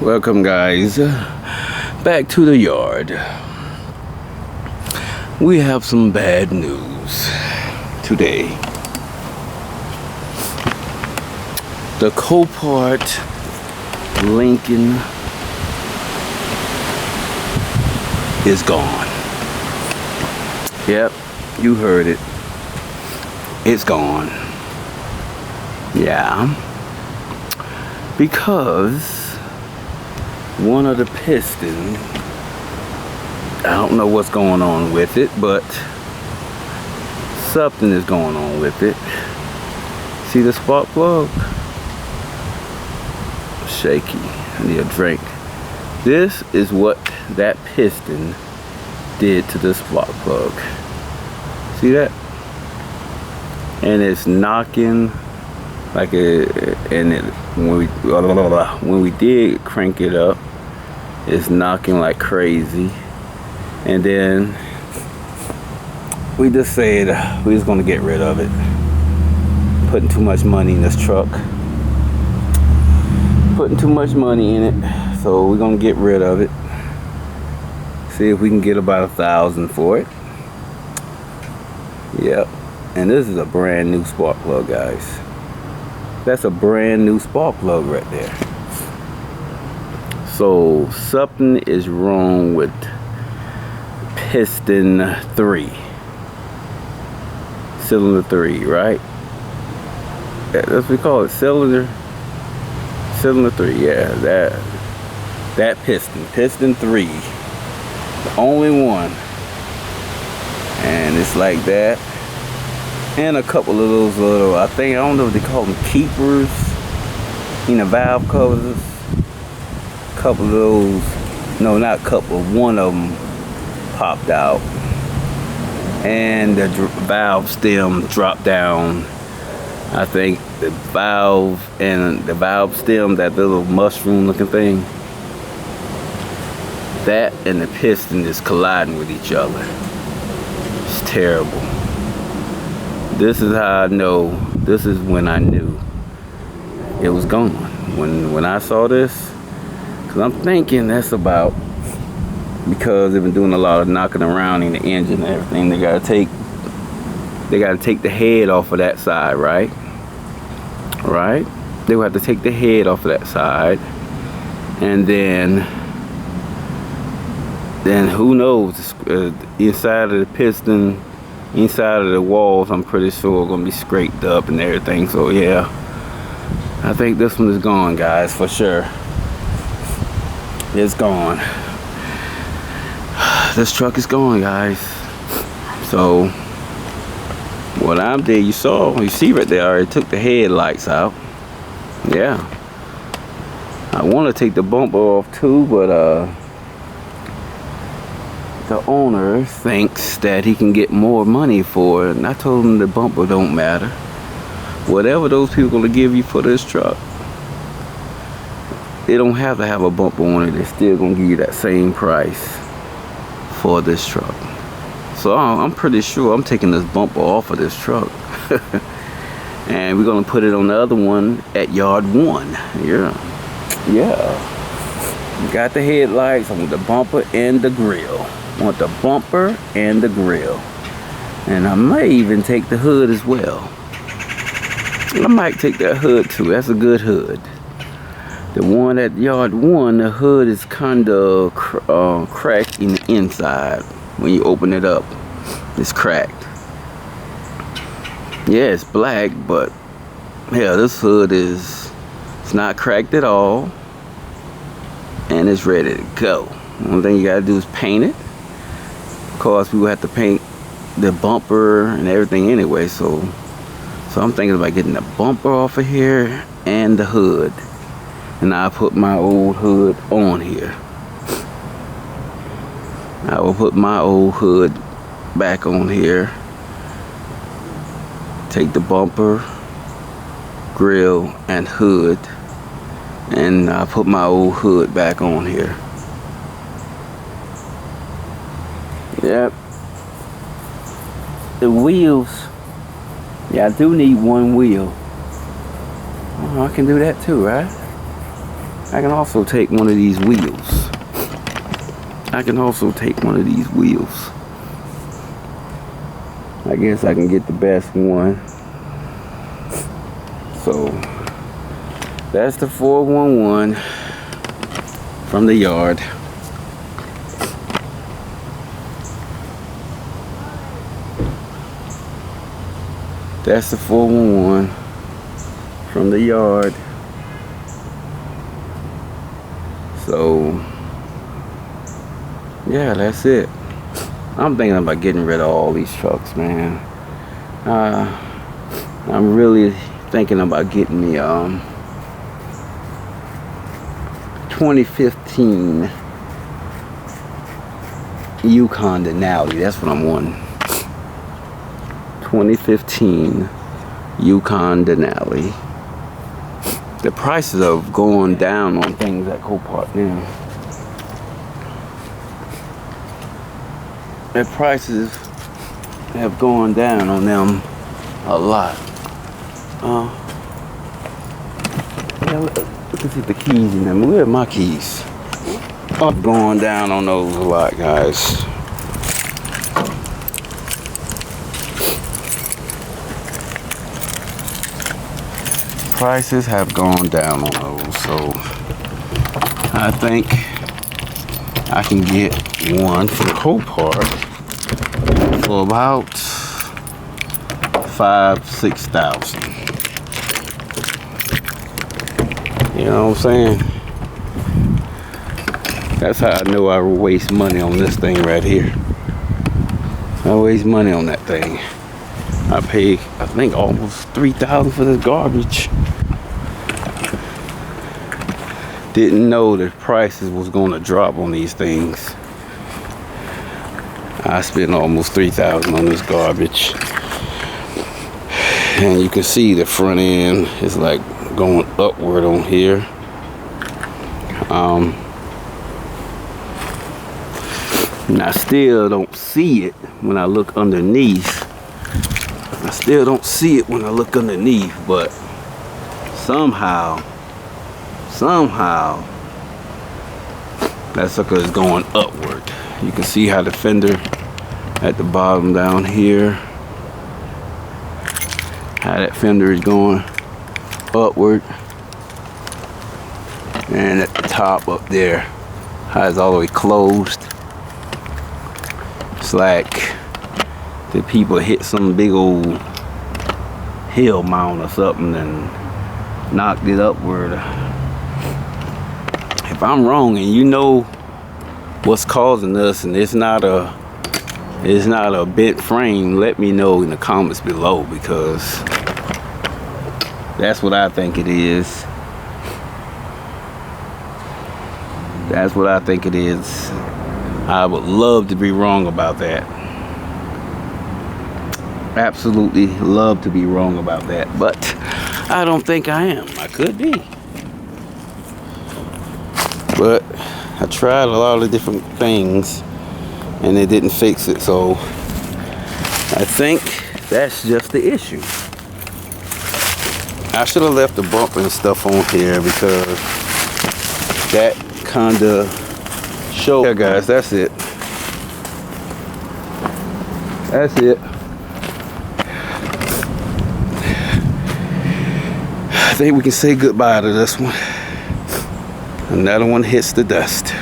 Welcome guys back to the yard. We have some bad news today. The Copart Lincoln is gone. Yep, you heard it. It's gone. Yeah. Because one of the pistons, I don't know what's going on with it, but something is going on with it. See the spark plug? Shaky. I need a drink. This is what that piston did to the spark plug. See that? And it's knocking like when we did crank it up, it's knocking like crazy. And then we just said we was gonna get rid of it. Putting too much money in this truck. Putting too much money in it. So we're gonna get rid of it. See if we can get about 1,000 for it. Yep. And this is a brand new spark plug, guys. That's a brand new spark plug right there. So something is wrong with piston 3. Cylinder 3, right? That's what we call it, cylinder 3. Yeah, that piston 3, the only one. And it's like that. And a couple of those little, I don't know what they call them, keepers, you know, valve covers. Couple of those, no, not couple, one of them popped out. And the valve stem dropped down. I think the valve and the valve stem, that little mushroom looking thing, that and the piston is colliding with each other. It's terrible. This is how I know, this is when I knew it was gone. When I saw this, because I'm thinking that's about, because they've been doing a lot of knocking around in the engine and everything, they gotta take the head off of that side, right? Right? They will have to take the head off of that side. And then who knows, inside of the piston, inside of the walls, I'm pretty sure are gonna be scraped up and everything. So yeah, I think this one is gone, guys, for sure. It's gone. This truck is gone, guys. So what I did, you see right there, I already took the headlights out. Yeah, I want to take the bumper off too, but the owner thinks that he can get more money for it, and I told him the bumper don't matter. Whatever those people are gonna give you for this truck, they don't have to have a bumper on it. They're still gonna give you that same price for this truck. So I'm pretty sure I'm taking this bumper off of this truck. And we're gonna put it on the other one at yard 1. Yeah. Got the headlights, I want the bumper and the grill. I want the bumper and the grill. And I may even take the hood as well. I might take that hood too. That's a good hood. The one at yard 1, the hood is kind of cracked in the inside. When you open it up, it's cracked. Yeah, it's black, but yeah, this hood it's not cracked at all. And it's ready to go. Only thing you gotta do is paint it. Of course, we will have to paint the bumper and everything anyway, so I'm thinking about getting the bumper off of here and the hood. And I'll put my old hood on here. I will put my old hood back on here. Take the bumper, grill, and hood, and I'll put my old hood back on here. Yep. The wheels, yeah, I do need one wheel. Oh, I can do that too, right? I can also take one of these wheels. I guess I can get the best one. So that's the 411 from the yard. That's the 411 from the yard. So yeah, that's it. I'm thinking about getting rid of all these trucks, man. I'm really thinking about getting the 2015 Yukon Denali. That's what I'm wanting. 2015 Yukon Denali. The prices are going down on things at Copart now. The prices have gone down on them a lot. Yeah, look at the keys in them. Where are my keys? Going down on those a lot, guys. Prices have gone down on those, so I think I can get one from Copart for about $5,000–6,000. You know what I'm saying? That's how I know I waste money on this thing right here. I waste money on that thing. I paid, I think, almost $3,000 for this garbage. Didn't know the prices was gonna drop on these things. I spent almost $3,000 on this garbage. And you can see the front end is like going upward on here. And I still don't see it when I look underneath. But somehow that sucker is going upward. You can see how the fender at the bottom down here, how that fender is going upward, and at the top up there, how it's all the way closed. It's like the people hit some big old hill mount or something and knocked it upward. If I'm wrong and you know what's causing this, and it's not a bent frame, let me know in the comments below, because that's what I think it is. That's what I think it is. I would love to be wrong about that. Absolutely love to be wrong about that, but I don't think I am. I could be. But I tried a lot of different things and they didn't fix it, so I think that's just the issue. I should have left the bumper and stuff on here, because that kind of showed. Yeah, guys, that's it. That's it. I think we can say goodbye to this one. Another one hits the dust.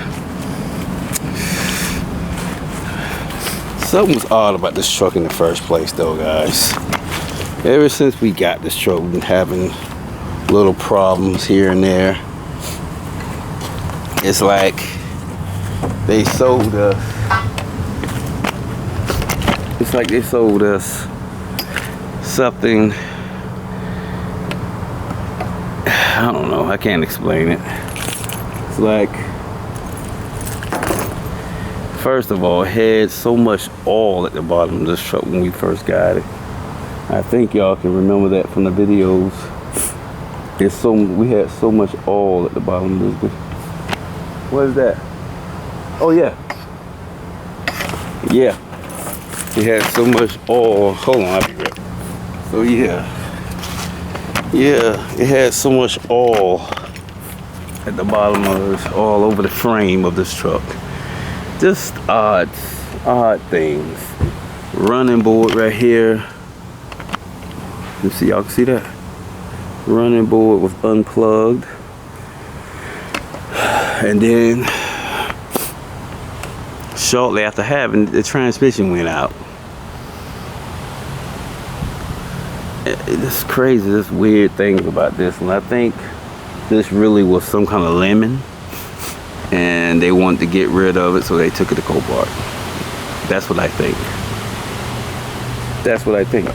Something was odd about this truck in the first place, though, guys. Ever since we got this truck, we've been having little problems here and there. It's like they sold us. It's like they sold us something. I don't know. I can't explain it. It's like, first of all, it had so much oil at the bottom of this truck when we first got it. I think y'all can remember that from the videos. We had so much oil at the bottom of this. What is that? Oh yeah. Yeah. It had so much oil. Hold on, I'll be right back. So yeah. Yeah, it had so much oil at the bottom of this, all over the frame of this truck. Just odd things. Running board right here. Let's see, y'all can see that. Running board was unplugged. And then shortly after having, the transmission went out. It's crazy, this weird thing about this one. I think this really was some kind of lemon, and they wanted to get rid of it, so they took it to Copart. That's what I think. That's what I think.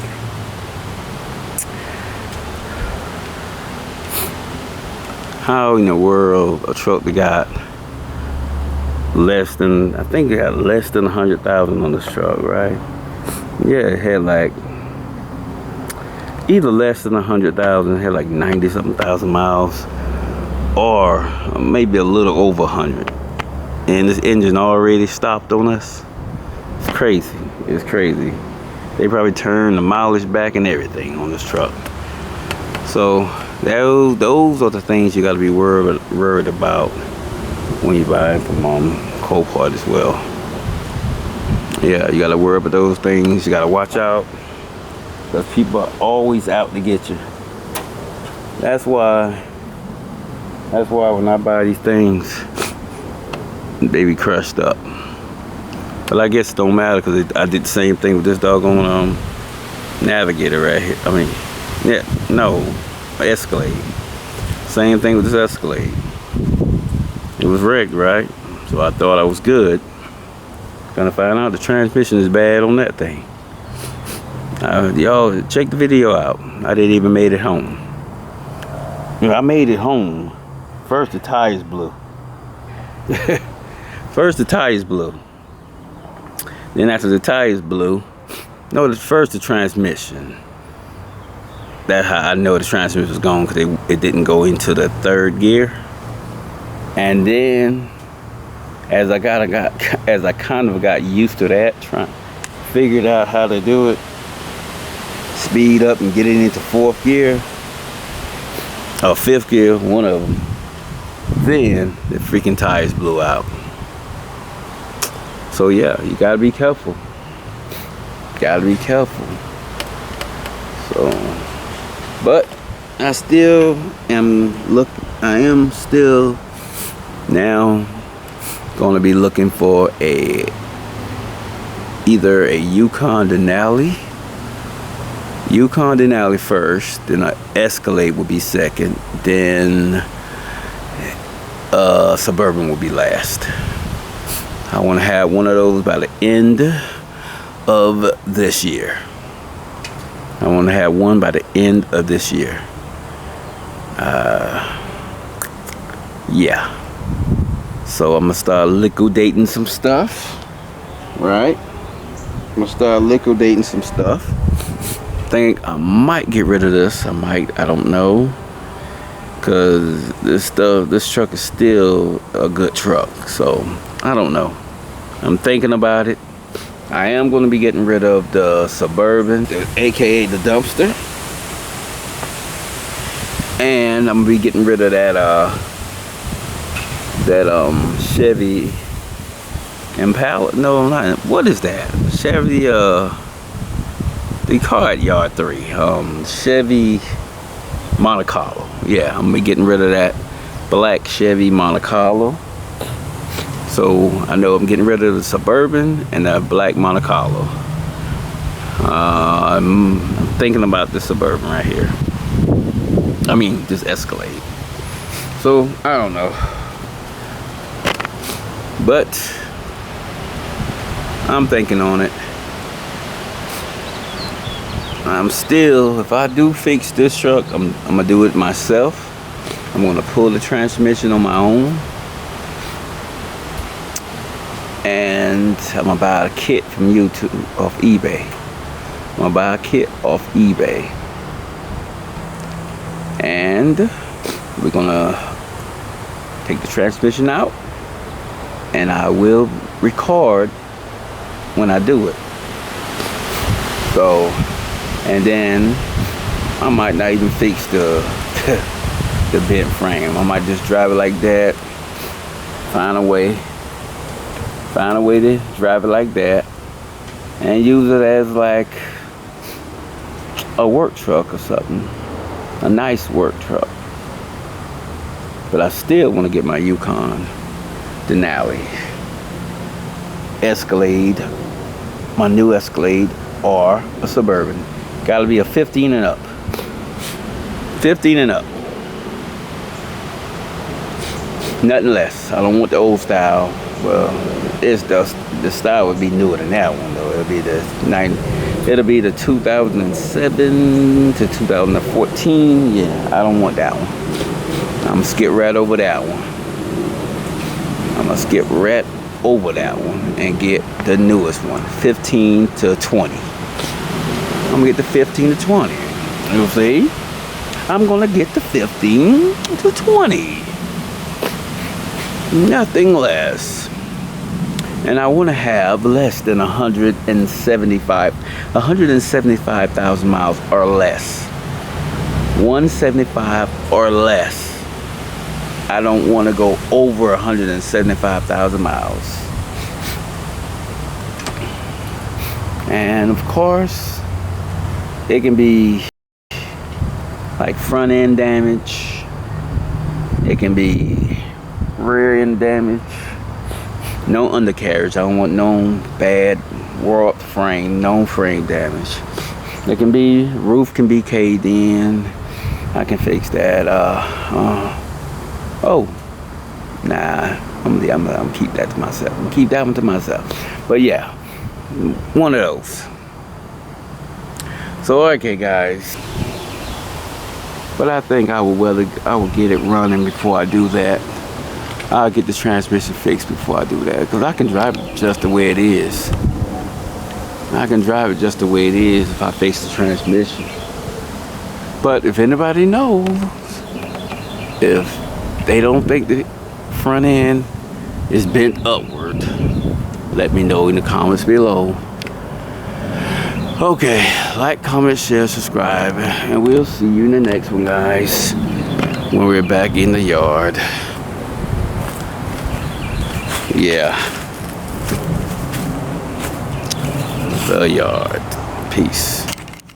How in the world a truck that got less than, I think it got less than 100,000 on this truck, right? Yeah, it had like either less than 100,000, it had like 90-something thousand miles, or maybe a little over 100. And this engine already stopped on us. It's crazy. It's crazy. They probably turned the mileage back and everything on this truck. So those are the things you got to be worried about when you buy from Copart as well. Yeah, you got to worry about those things. You got to watch out, because people are always out to get you. That's why when I buy these things, they be crushed up. But I guess it don't matter, because I did the same thing with this doggone Navigator right here. I mean, yeah, no, Escalade. Same thing with this Escalade. It was wrecked, right? So I thought I was good. Gonna find out the transmission is bad on that thing. Y'all check the video out. I didn't even made it home. I made it home. First the tires blew. First the tires blew. Then after the tires blew, first the transmission. That's how I know the transmission was gone, because it didn't go into the third gear. And then as I kind of got used to that, figured out how to do it, speed up and get it into fourth gear or fifth gear, one of them, then the freaking tires blew out. So yeah, you gotta be careful. Gotta be careful. So, but I still am still now gonna be looking for either a Yukon Denali first, then an Escalade will be second, then Suburban will be last. I want to have one of those by the end of this year. I want to have one by the end of this year. Yeah. So I'm gonna start liquidating some stuff, right? I'm gonna start liquidating some stuff. Think I might get rid of this. I don't know, cause this truck is still a good truck. So I don't know. I'm thinking about it. I am gonna be getting rid of the Suburban, aka the dumpster, and I'm gonna be getting rid of that Chevy Impala. No, not, what is that? Chevy the Junkyard 3. Chevy Monte Carlo. Yeah, I'm gonna be getting rid of that black Chevy Monte Carlo. So I know I'm getting rid of the Suburban and the black Monte Carlo. I'm thinking about this Suburban right here. I mean, this Escalade. So I don't know. But I'm thinking on it. I'm still, if I do fix this truck, I'm gonna do it myself. I'm gonna pull the transmission on my own. And I'm gonna buy a kit from YouTube, off eBay. I'm gonna buy a kit off eBay. And we're gonna take the transmission out, and I will record when I do it. So, and then I might not even fix the the bent frame. I might just drive it like that. Find a way to drive it like that, and use it as like a work truck or something. A nice work truck. But I still want to get my Yukon Denali Escalade, my new Escalade, or a Suburban. Gotta be a 15 and up. 15 and up. Nothing less. I don't want the old style. Well, it's the style would be newer than that one though. It'll be the 2007 to 2014. Yeah, I don't want that one. I'm gonna skip right over that one. And get the newest one, 15 to 20. I'm gonna get the 15 to 20. You see? I'm gonna get the 15 to 20. Nothing less. And I want to have less than 175,000 miles or less. 175 or less. I don't want to go over 175,000 miles. And of course, it can be like front end damage. It can be rear end damage. No undercarriage. I don't want no bad warped frame, no frame damage. It can be, roof can be caved in. I can fix that. Oh, nah. I'm gonna keep that to myself. I'm gonna keep that one to myself. But yeah, one of those. So okay, guys. But I think I will get it running before I do that. I'll get the transmission fixed before I do that, because I can drive it just the way it is. I can drive it just the way it is if I fix the transmission. But if anybody knows, if they don't think the front end is bent upward, let me know in the comments below. Okay, like, comment, share, subscribe, and we'll see you in the next one, guys, when we're back in the yard. Yeah. The yard. Peace.